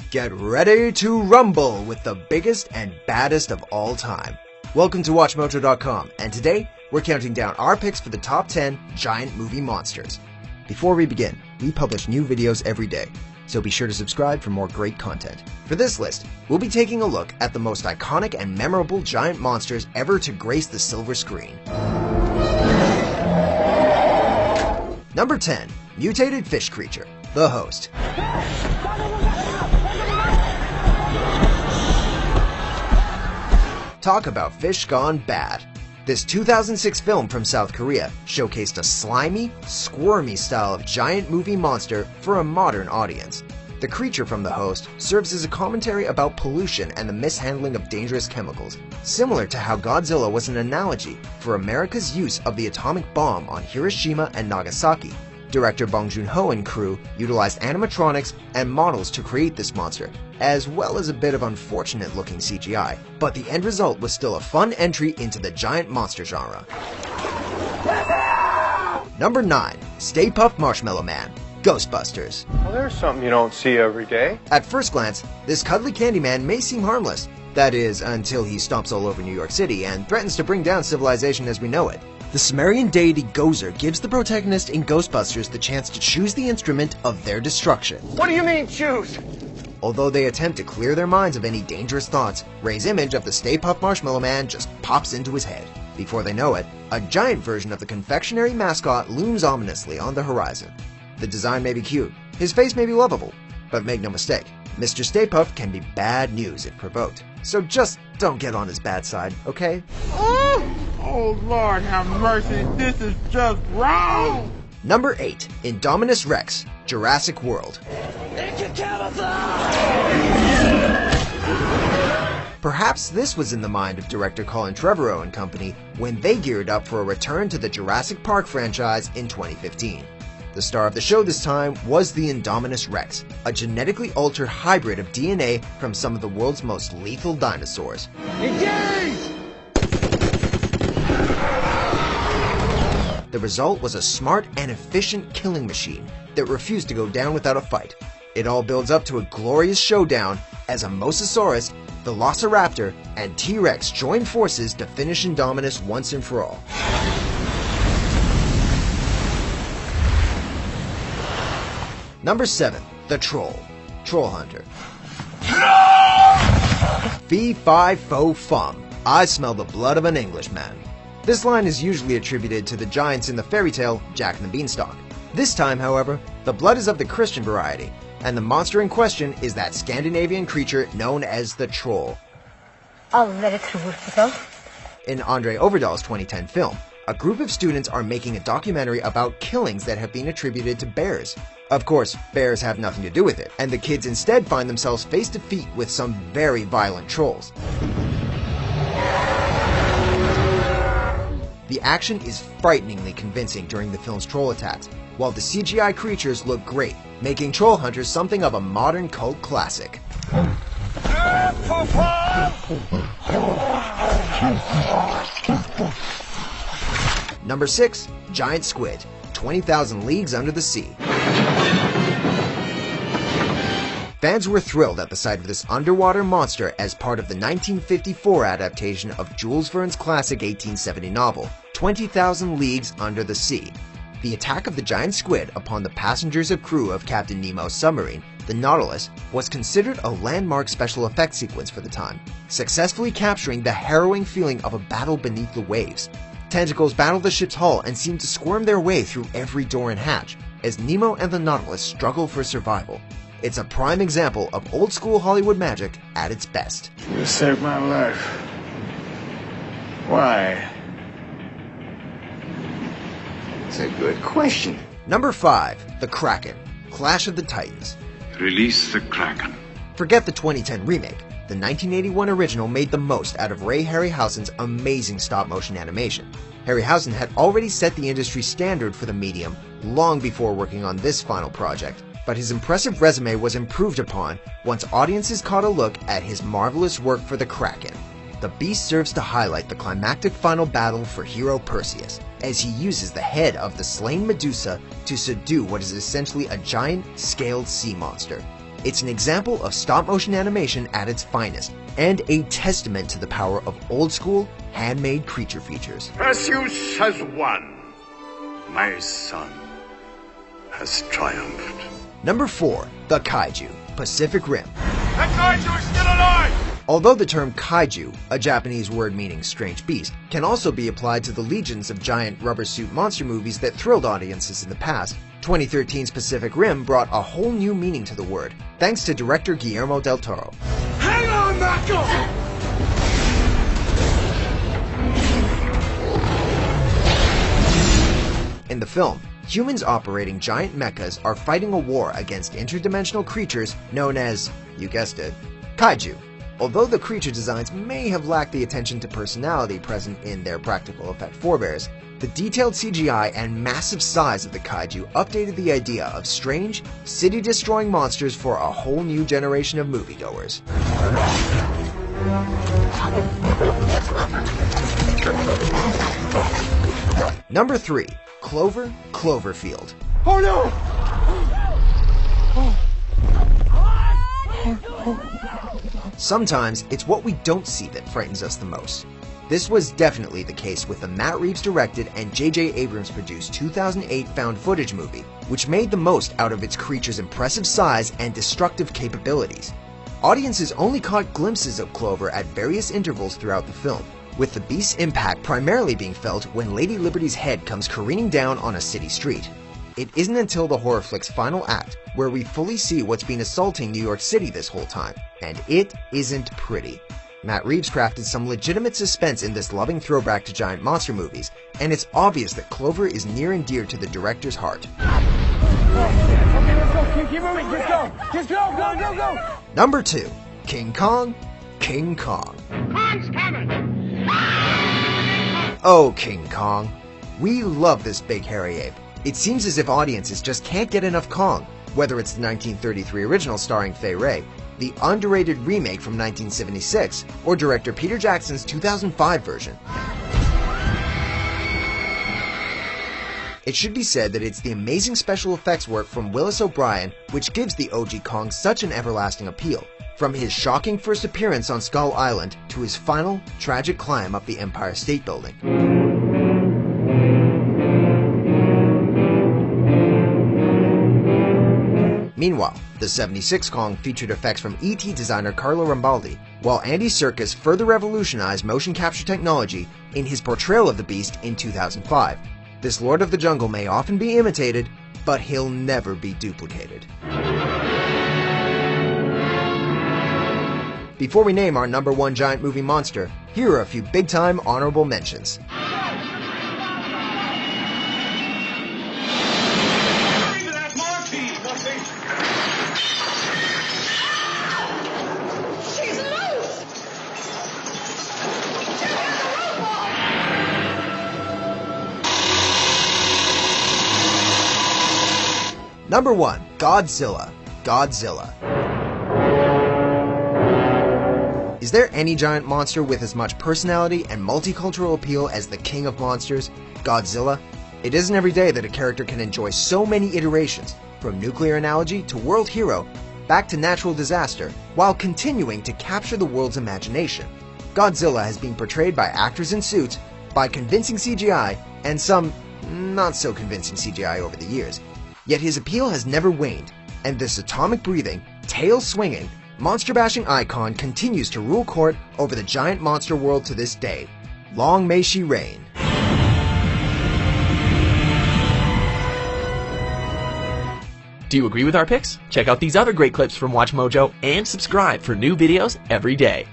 Get ready to rumble with the biggest and baddest of all time. Welcome to WatchMojo.com, and today we're counting down our picks for the top 10 giant movie monsters. Before we begin, we publish new videos every day, so be sure to subscribe for more great content. For this list, we'll be taking a look at the most iconic and memorable giant monsters ever to grace the silver screen. Number 10. Mutated Fish Creature, The Host. Talk about fish gone bad. This 2006 film from South Korea showcased a slimy, squirmy style of giant movie monster for a modern audience. The creature from The Host serves as a commentary about pollution and the mishandling of dangerous chemicals, similar to how Godzilla was an analogy for America's use of the atomic bomb on Hiroshima and Nagasaki. Director Bong Joon-ho and crew utilized animatronics and models to create this monster, as well as a bit of unfortunate-looking CGI, but the end result was still a fun entry into the giant monster genre. Number 9. Stay Puft Marshmallow Man, Ghostbusters. Well, there's something you don't see every day. At first glance, this cuddly candy man may seem harmless. That is, until he stomps all over New York City and threatens to bring down civilization as we know it. The Sumerian deity Gozer gives the protagonist in Ghostbusters the chance to choose the instrument of their destruction. What do you mean, choose? Although they attempt to clear their minds of any dangerous thoughts, Ray's image of the Stay Puft Marshmallow Man just pops into his head. Before they know it, a giant version of the confectionery mascot looms ominously on the horizon. The design may be cute, his face may be lovable, but make no mistake, Mr. Stay Puft can be bad news if provoked. So just don't get on his bad side, okay? Oh Lord have mercy, this is just wrong! Number 8. Indominus Rex, Jurassic World. Perhaps this was in the mind of director Colin Trevorrow and company when they geared up for a return to the Jurassic Park franchise in 2015. The star of the show this time was the Indominus Rex, a genetically altered hybrid of DNA from some of the world's most lethal dinosaurs. Engage! The result was a smart and efficient killing machine that refused to go down without a fight. It all builds up to a glorious showdown as a Mosasaurus, Velociraptor, and T-Rex join forces to finish Indominus once and for all. Number 7. The Troll, Troll Hunter. Fee, fi, fo, fum. I smell the blood of an Englishman. This line is usually attributed to the giants in the fairy tale Jack and the Beanstalk. This time, however, the blood is of the Christian variety, and the monster in question is that Scandinavian creature known as the Troll. In Andre Overdahl's 2010 film, a group of students are making a documentary about killings that have been attributed to bears. Of course, bears have nothing to do with it, and the kids instead find themselves face to face with some very violent trolls. The action is frighteningly convincing during the film's troll attacks, while the CGI creatures look great, making Troll Hunters something of a modern cult classic. Number 6. Giant Squid, 20,000 Leagues Under the Sea. Fans were thrilled at the sight of this underwater monster as part of the 1954 adaptation of Jules Verne's classic 1870 novel, 20,000 Leagues Under the Sea. The attack of the giant squid upon the passengers and crew of Captain Nemo's submarine, the Nautilus, was considered a landmark special effects sequence for the time, successfully capturing the harrowing feeling of a battle beneath the waves. Tentacles battle the ship's hull and seem to squirm their way through every door and hatch, as Nemo and the Nautilus struggle for survival. It's a prime example of old-school Hollywood magic at its best. You saved my life. Why? It's a good question. Number 5. The Kraken, Clash of the Titans. Release the Kraken. Forget the 2010 remake. The 1981 original made the most out of Ray Harryhausen's amazing stop-motion animation. Harryhausen had already set the industry standard for the medium long before working on this final project, but his impressive resume was improved upon once audiences caught a look at his marvelous work for the Kraken. The beast serves to highlight the climactic final battle for hero Perseus, as he uses the head of the slain Medusa to subdue what is essentially a giant, scaled sea monster. It's an example of stop-motion animation at its finest, and a testament to the power of old-school, handmade creature features. Perseus has won. My son has triumphed. Number 4. The Kaiju, Pacific Rim. That kaiju is still alive! Although the term kaiju, a Japanese word meaning strange beast, can also be applied to the legions of giant rubber suit monster movies that thrilled audiences in the past, 2013's Pacific Rim brought a whole new meaning to the word, thanks to director Guillermo del Toro. Hang on, Marco! In the film, humans operating giant mechas are fighting a war against interdimensional creatures known as, you guessed it, kaiju. Although the creature designs may have lacked the attention to personality present in their practical effect forebears, the detailed CGI and massive size of the kaiju updated the idea of strange, city-destroying monsters for a whole new generation of moviegoers. Number 3. Clover, Cloverfield. Oh no! Sometimes it's what we don't see that frightens us the most. This was definitely the case with the Matt Reeves directed and J.J. Abrams produced 2008 found footage movie, which made the most out of its creature's impressive size and destructive capabilities. Audiences only caught glimpses of Clover at various intervals throughout the film, with the beast's impact primarily being felt when Lady Liberty's head comes careening down on a city street. It isn't until the horror flick's final act where we fully see what's been assaulting New York City this whole time, and it isn't pretty. Matt Reeves crafted some legitimate suspense in this loving throwback to giant monster movies, and it's obvious that Clover is near and dear to the director's heart. Okay, let's go. Keep moving. Just go. Just go. Go, go, go. Number 2. King Kong, King Kong. Kong's coming. Oh, King Kong. We love this big hairy ape. It seems as if audiences just can't get enough Kong, whether it's the 1933 original starring Fay Wray, the underrated remake from 1976, or director Peter Jackson's 2005 version. It should be said that it's the amazing special effects work from Willis O'Brien which gives the OG Kong such an everlasting appeal, from his shocking first appearance on Skull Island to his final, tragic climb up the Empire State Building. Meanwhile, the 76 Kong featured effects from E.T. designer Carlo Rambaldi, while Andy Serkis further revolutionized motion capture technology in his portrayal of the beast in 2005. This Lord of the Jungle may often be imitated, but he'll never be duplicated. Before we name our number 1 giant movie monster, here are a few big-time honorable mentions. Number 1. Godzilla. Godzilla. Is there any giant monster with as much personality and multicultural appeal as the king of monsters, Godzilla? It isn't every day that a character can enjoy so many iterations, from nuclear analogy to world hero, back to natural disaster, while continuing to capture the world's imagination. Godzilla has been portrayed by actors in suits, by convincing CGI, and some not so convincing CGI over the years. Yet his appeal has never waned, and this atomic-breathing, tail-swinging, monster-bashing icon continues to rule court over the giant monster world to this day. Long may she reign. Do you agree with our picks? Check out these other great clips from Watch Mojo and subscribe for new videos every day.